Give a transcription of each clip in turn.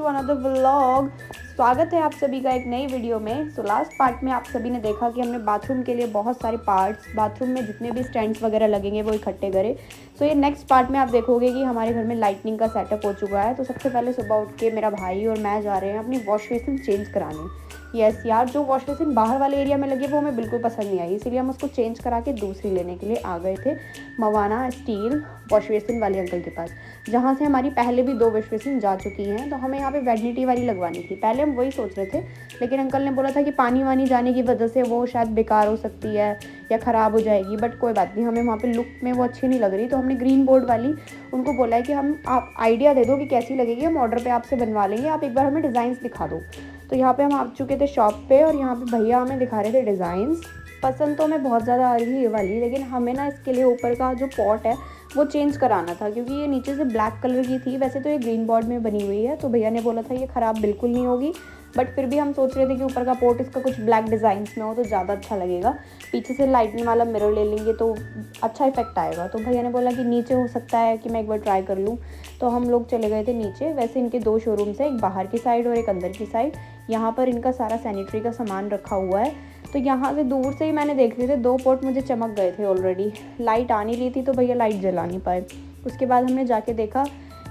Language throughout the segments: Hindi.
Another vlog. स्वागत है आप सभी का एक नई वीडियो में। लास्ट पार्ट में आप सभी ने देखा कि हमने बाथरूम के लिए बहुत सारे पार्ट्स, बाथरूम में जितने भी स्टैंड्स वगैरह लगेंगे वो इकट्ठे करे। ये नेक्स्ट पार्ट में आप देखोगे कि हमारे घर में लाइटनिंग का सेटअप हो चुका है। तो सबसे पहले सुबह उठ के मेरा भाई और मैं जा रहे हैं अपनी वॉश बेसिन चेंज कराने। यस यार, जो वॉश बेसिन बाहर वाले एरिया में लगी वो हमें बिल्कुल पसंद नहीं आई, इसीलिए हम उसको चेंज करा के दूसरी लेने के लिए आ गए थे मवाना स्टील वॉश बेसिन वाले अंकल के पास, जहाँ से हमारी पहले भी 2 वॉश बेसिन जा चुकी हैं। तो हमें यहाँ पे वैनिटी वाली लगवानी थी। पहले हम वही सोच रहे थे, लेकिन अंकल ने बोला था कि पानी वानी जाने की वजह से वो शायद बेकार हो सकती है या ख़राब हो जाएगी। बट कोई बात नहीं, हमें वहाँ पे लुक में वो अच्छी नहीं लग रही। तो हमने ग्रीन बोर्ड वाली उनको बोला है कि आप आइडिया दे दो कि कैसी लगेगी, हम ऑर्डर पे आपसे बनवा लेंगे, आप एक बार हमें डिज़ाइंस दिखा दो। तो यहाँ पे हम आ चुके थे शॉप पे और यहाँ पे भैया हमें दिखा रहे थे डिज़ाइंस। पसंद तो हमें बहुत ज़्यादा आ रही है ये वाली, लेकिन हमें ना इसके लिए ऊपर का जो पॉट है वो चेंज कराना था, क्योंकि ये नीचे से ब्लैक कलर की थी। वैसे तो ये ग्रीन बोर्ड में बनी हुई है, तो भैया ने बोला था ये ख़राब बिल्कुल नहीं होगी। बट फिर भी हम सोच रहे थे कि ऊपर का पोर्ट इसका कुछ ब्लैक डिज़ाइंस में हो तो ज़्यादा अच्छा लगेगा। पीछे से लाइटनिंग वाला मिरर ले लेंगे तो अच्छा इफेक्ट आएगा। तो भैया ने बोला कि नीचे हो सकता है कि मैं एक बार ट्राई कर लूँ। तो हम लोग चले गए थे नीचे। वैसे इनके 2 शोरूम्स है, एक बाहर की साइड और एक अंदर की साइड। यहाँ पर इनका सारा सैनिटरी का सामान रखा हुआ है। तो यहाँ से दूर से ही मैंने देख लिए थे, 2 पोर्ट मुझे चमक गए थे ऑलरेडी। लाइट आ नहीं रही थी तो भैया लाइट जला नहीं पाए। उसके बाद हमने जाके देखा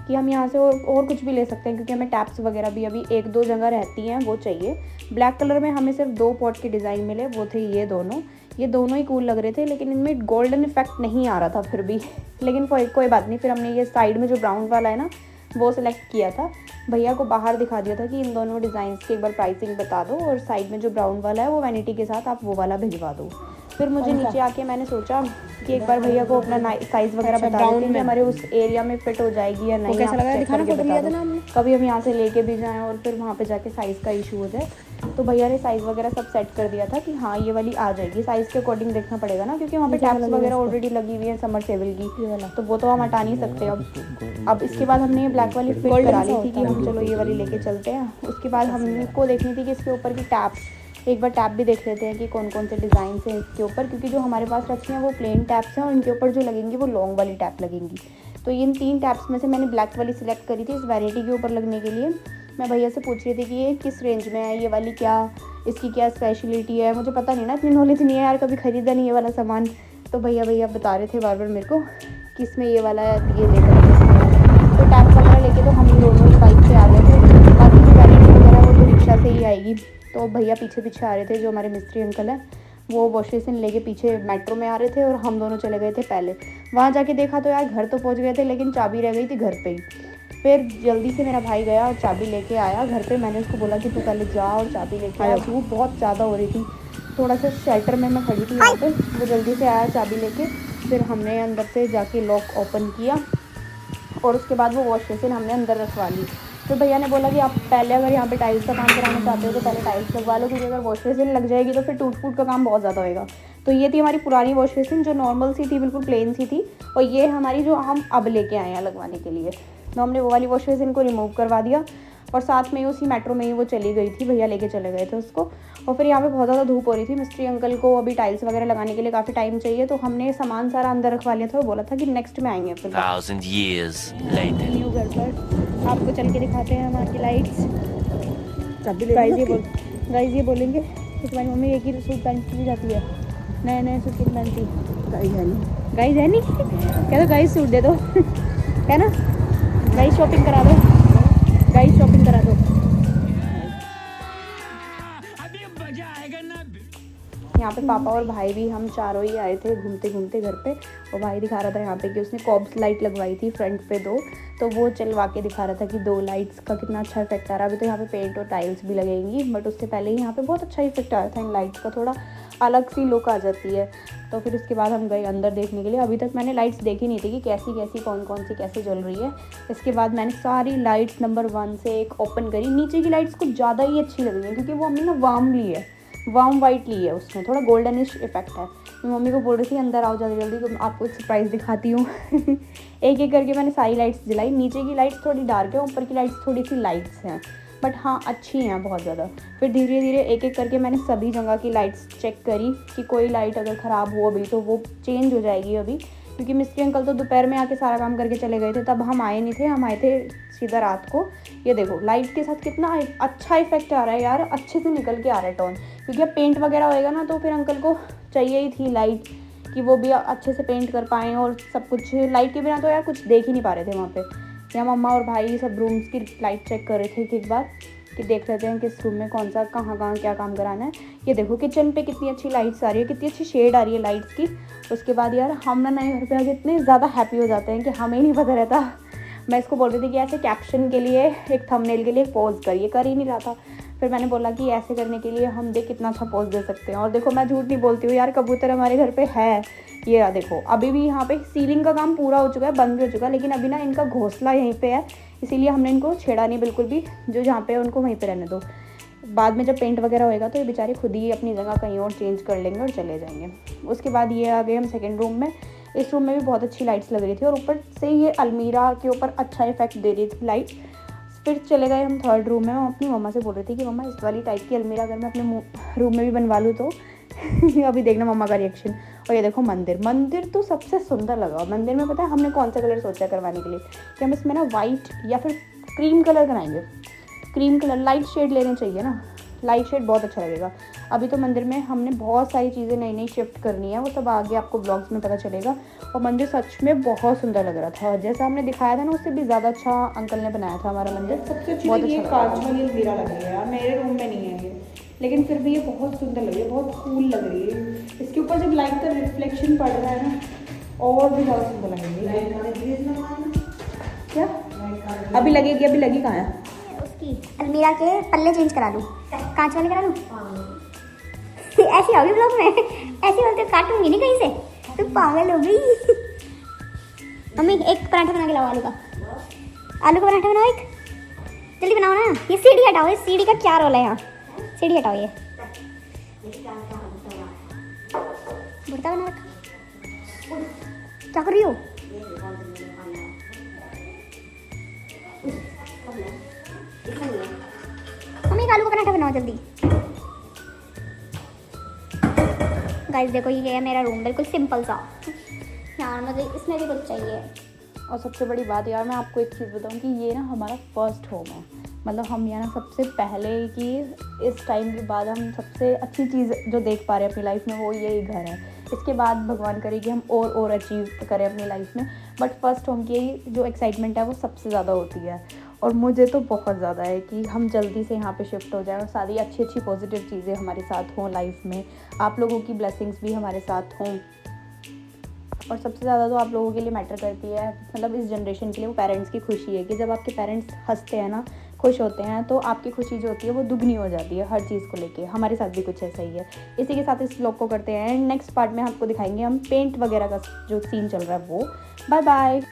कि हम यहाँ से और कुछ भी ले सकते हैं, क्योंकि हमें टैप्स वगैरह भी अभी 1-2 जगह रहती हैं, वो चाहिए। ब्लैक कलर में हमें सिर्फ 2 पॉट के डिज़ाइन मिले, वो थे ये दोनों ही कूल लग रहे थे, लेकिन इनमें गोल्डन इफेक्ट नहीं आ रहा था फिर भी। लेकिन कोई बात नहीं, फिर हमने ये साइड में जो ब्राउन वाला है ना वो सिलेक्ट किया था। भैया को बाहर दिखा दिया था कि इन दोनों डिज़ाइंस की एक बार प्राइसिंग बता दो, और साइड में जो ब्राउन वाला है वो वैनिटी के साथ आप वो वाला भिजवा दो। फिर मुझे नीचे आके मैंने सोचा कि एक बार भैया को अपना साइज़ वगैरह बता देते हैं कि हमारे उस एरिया में फिट हो जाएगी या नहीं। कैसा लगा दिखाना, फोटो लिया था ना हमने, कभी हम यहाँ से लेके भी जाएँ और फिर वहाँ पे जाके साइज़ का इशू हो जाए। तो भैया ने साइज़ वगैरह सब सेट कर दिया था कि हाँ ये वाली आ जाएगी। साइज़ के अकॉर्डिंग देखना पड़ेगा ना, क्योंकि वहाँ पे टैप्स वगैरह ऑलरेडी लगी हुई है समरसेबल की, तो वो तो हम हटा नहीं सकते। अब इसके बाद हमने ये ब्लैक वाली फिट करा ली थी कि हम चलो ये वाली लेके चलते हैं। उसके बाद हमको देखनी थी कि इसके ऊपर की टैप्स, एक बार टैप भी देख लेते हैं कि कौन कौन से डिज़ाइन हैं इसके ऊपर, क्योंकि जो हमारे पास रखी हैं वो प्लेन टैप्स हैं और इनके ऊपर जो लगेंगी वो लॉन्ग वाली टैप लगेंगी। तो इन 3 टैप्स में से मैंने ब्लैक वाली सिलेक्ट करी थी इस वैनिटी के ऊपर लगने के लिए। मैं भैया से पूछ रही थी कि ये किस रेंज में है, ये वाली क्या, इसकी क्या स्पेशलिटी है। मुझे पता नहीं ना, इतनी नॉलेज नहीं है यार, कभी ख़रीदा नहीं ये वाला सामान। तो भैया बता रहे थे बार बार मेरे को कि इसमें ये वाला ये लेकर तो टैप्स वगैरह लेके तो हम दोनों ही बाइक पे आ गए थे। बाकी जो वैनिटी वगैरह वो तो रिक्शा से ही आएगी। तो भैया पीछे आ रहे थे, जो हमारे मिस्त्री अंकल हैं वो वॉश बेसिन लेके पीछे मेट्रो में आ रहे थे और हम दोनों चले गए थे पहले। वहाँ जाके देखा तो यार घर तो पहुँच गए थे, लेकिन चाबी रह गई थी घर पे ही। फिर जल्दी से मेरा भाई गया और चाबी लेके आया घर पे। मैंने उसको बोला कि तू पहले जा और चाबी लेके आया। धूप बहुत ज़्यादा हो रही थी, थोड़ा सा शेल्टर में मैं खड़ी थी यहाँ पे। वो जल्दी से आया चाबी लेके। फिर हमने अंदर से जाके लॉक ओपन किया और उसके बाद वो वॉश बेसिन हमने अंदर रखवा ली। फिर भैया ने बोला कि आप पहले अगर यहाँ पे टाइल्स का काम कराना चाहते हो तो पहले टाइल्स लगवा लो, क्योंकि अगर वॉश बेसिन लग जाएगी तो फिर टूट फूट का काम बहुत ज़्यादा होएगा। तो ये थी हमारी पुरानी वॉश बेसिन जो नॉर्मल सी थी, बिल्कुल प्लेन सी थी, और ये हमारी जो हम अब लेके आए हैं लगवाने के लिए। तो हमने वो वाली वॉश बेसिन को रिमूव करवा दिया और साथ में ही उसी मेट्रो में ही वो चली गई थी, भैया लेके चले गए थे उसको। और फिर यहाँ पे बहुत ज़्यादा धूप हो रही थी। मिस्त्री अंकल को अभी टाइल्स वगैरह लगाने के लिए काफ़ी टाइम चाहिए, तो हमने सामान सारा अंदर रखवा लिया था और बोला था कि नेक्स्ट में आएंगे। फिर 1000 years later न्यू घर पर आपको चल के दिखाते हैं हमारी लाइट्स। गाइस ये बोलेंगे कि तुम्हारी मम्मी एक ही सूट पहनती जाती है, नए सूट क्यों पहनती। गाइस है नहीं क्या, तो गाइस सूट दे दो है ना। गाइस शॉपिंग करा दो, गाइस शॉपिंग करा दो। यहाँ पे पापा और भाई भी, हम चारों ही आए थे घूमते घूमते घर पे। और भाई दिखा रहा था यहाँ पे कि उसने कॉब्स लाइट लगवाई थी फ्रंट पे 2, तो वो चलवा के दिखा रहा था कि 2 लाइट्स का कितना अच्छा इफेक्ट आ रहा है। अभी तो यहाँ पे पेंट और टाइल्स भी लगेंगी, बट उससे पहले ही यहाँ पे बहुत अच्छा इफेक्ट आ रहा था इन लाइट्स का, थोड़ा अलग सी लुक आ जाती है। तो फिर उसके बाद हम गए अंदर देखने के लिए। अभी तक मैंने लाइट्स देखी नहीं थी कि कैसी कौन कौन सी कैसे जल रही है। इसके बाद मैंने सारी लाइट्स नंबर 1 से एक ओपन करी। नीचे की लाइट्स कुछ ज़्यादा ही अच्छी लग रही है, क्योंकि वो हमने ना वार्म वाइट ली है, उसमें थोड़ा गोल्डनिश इफेक्ट है। मैं मम्मी को बोल रही थी अंदर आओ जल्दी जल्दी, तो आपको एक सरप्राइज़ दिखाती हूँ एक एक करके मैंने सारी लाइट्स जलाई। नीचे की लाइट्स थोड़ी डार्क है, ऊपर की लाइट्स थोड़ी सी लाइट्स हैं, बट हाँ अच्छी हैं बहुत ज़्यादा। फिर धीरे धीरे एक एक करके मैंने सभी जगह की लाइट्स चेक करी कि कोई लाइट अगर ख़राब हो अभी तो वो चेंज हो जाएगी अभी, क्योंकि मिस्त्री अंकल तो दोपहर में आके सारा काम करके चले गए थे, तब हम आए नहीं थे, हम आए थे सीधा रात को। ये देखो लाइट के साथ कितना अच्छा इफेक्ट आ रहा है यार, अच्छे से निकल के आ रहा है टोन, क्योंकि अब पेंट वगैरह होएगा ना तो फिर अंकल को चाहिए ही थी लाइट कि वो भी अच्छे से पेंट कर पाएँ और सब कुछ। लाइट के बिना तो यार कुछ देख ही नहीं पा रहे थे वहाँ पे। यहाँ मम्मा और भाई सब रूम्स की लाइट चेक कर रहे थे कि एक बार कि देख लेते हैं किस रूम में कौन सा कहाँ क्या काम कराना है। ये देखो किचन पे कितनी अच्छी लाइट्स आ रही है, कितनी अच्छी शेड आ रही है लाइट्स की। उसके बाद यार हम ना नए घर पे आके इतने ज़्यादा हैप्पी हो जाते हैं कि हमें ही नहीं पता रहता। मैं इसको बोल रही थी कि ऐसे कैप्शन के लिए एक थंबनेल के लिए पोज करिए, कर ही नहीं रहा था। फिर मैंने बोला कि ऐसे करने के लिए हम देख कितना अच्छा पोज दे सकते हैं। और देखो मैं झूठ नहीं बोलती हूँ यार, कबूतर हमारे घर पे है। ये देखो अभी भी यहाँ पे सीलिंग का काम पूरा हो चुका है, बंद भी हो चुका है, लेकिन अभी ना इनका घोंसला यहीं पे है, इसीलिए हमने इनको छेड़ा नहीं बिल्कुल भी। जो जहाँ पे है उनको वहीं पे रहने दो, बाद में जब पेंट वगैरह होएगा तो ये बेचारे खुद ही अपनी जगह कहीं और चेंज कर लेंगे और चले जाएंगे। उसके बाद ये आ गए हम सेकेंड रूम में। इस रूम में भी बहुत अच्छी लाइट्स लग रही थी और ऊपर से ये अलमीरा के ऊपर अच्छा इफेक्ट दे रही थी लाइट। फिर चले गए हम थर्ड रूम में। मैं अपनी मम्मा से बोल रही थी कि मम्मा इस वाली टाइप की अलमीरा अगर मैं अपने रूम में भी बनवा लूँ तो अभी देखना मम्मा का रिएक्शन। और ये देखो मंदिर तो सबसे सुंदर लगा। मंदिर में पता है हमने कौन सा कलर सोचा करवाने के लिए, कि हम इसमें ना वाइट या फिर क्रीम कलर कराएंगे। क्रीम कलर लाइट शेड लेने चाहिए ना, लाइट शेड बहुत अच्छा लगेगा। अभी तो मंदिर में हमने बहुत सारी चीज़ें नई शिफ्ट करनी है, वो सब आगे आपको ब्लॉग्स में पता चलेगा। और मंदिर सच में बहुत सुंदर लग रहा था, जैसा हमने दिखाया था ना उससे भी ज़्यादा अच्छा अंकल ने बनाया था हमारा मंदिर। सबसे अच्छी बहुत अच्छा कांच वाली अलमीरा लग रही है यार, मेरे रूम में नहीं है ये, लेकिन फिर भी ये बहुत सुंदर लग रही है, बहुत कूल लग रही है। इसके ऊपर जब लाइट का रिफ्लेक्शन पड़ रहा है ना और भी ज़्यादा सुंदर लगेगी। क्या अभी लगेगी? अभी लगी कहाँ है? अलमीरा के पल्ले चेंज करा लूँ, कांच वाले करा लूँ। ऐसी होगी ब्लॉग में, ऐसी बोलते काटूंगी नहीं कहीं से, तू पागल हो गई। मम्मी एक पराठा बना के लाओ आलू का पराठा बनाओ, एक जल्दी बनाओ ना। ये सीढ़ी हटाओ, इस सीढ़ी का क्या रोल है यहाँ? सीढ़ी हटाओ, ये बुढ़ता बना रखा, क्या कर रही हो? मम्मी आलू का पराठा बनाओ जल्दी। गाइस देखो ये है मेरा रूम, बिल्कुल सिंपल सा यार, मुझे इसमें भी कुछ चाहिए। और सबसे बड़ी बात यार मैं आपको एक चीज़ बताऊं कि ये ना हमारा फर्स्ट होम है। मतलब हम यहाँ ना सबसे पहले की इस टाइम के बाद हम सबसे अच्छी चीज़ जो देख पा रहे हैं अपनी लाइफ में वो यही घर है। इसके बाद भगवान करे कि हम और अचीव करें अपनी लाइफ में, बट फर्स्ट होम की जो एक्साइटमेंट है वो सबसे ज़्यादा होती है। और मुझे तो बहुत ज़्यादा है कि हम जल्दी से यहाँ पे शिफ्ट हो जाएं और सारी अच्छी पॉजिटिव चीज़ें हमारे साथ हों लाइफ में, आप लोगों की ब्लेसिंग्स भी हमारे साथ हों। और सबसे ज़्यादा तो आप लोगों के लिए मैटर करती है, मतलब इस जनरेशन के लिए वो पेरेंट्स की खुशी है कि जब आपके पेरेंट्स हंसते हैं ना, खुश होते हैं, तो आपकी खुशी जो होती है वो दुगनी हो जाती है हर चीज़ को लेके। हमारे साथ भी कुछ ऐसा ही है। इसी के साथ इस व्लॉग को करते हैं, नेक्स्ट पार्ट में आपको दिखाएंगे हम पेंट वगैरह का जो सीन चल रहा है वो। Bye bye.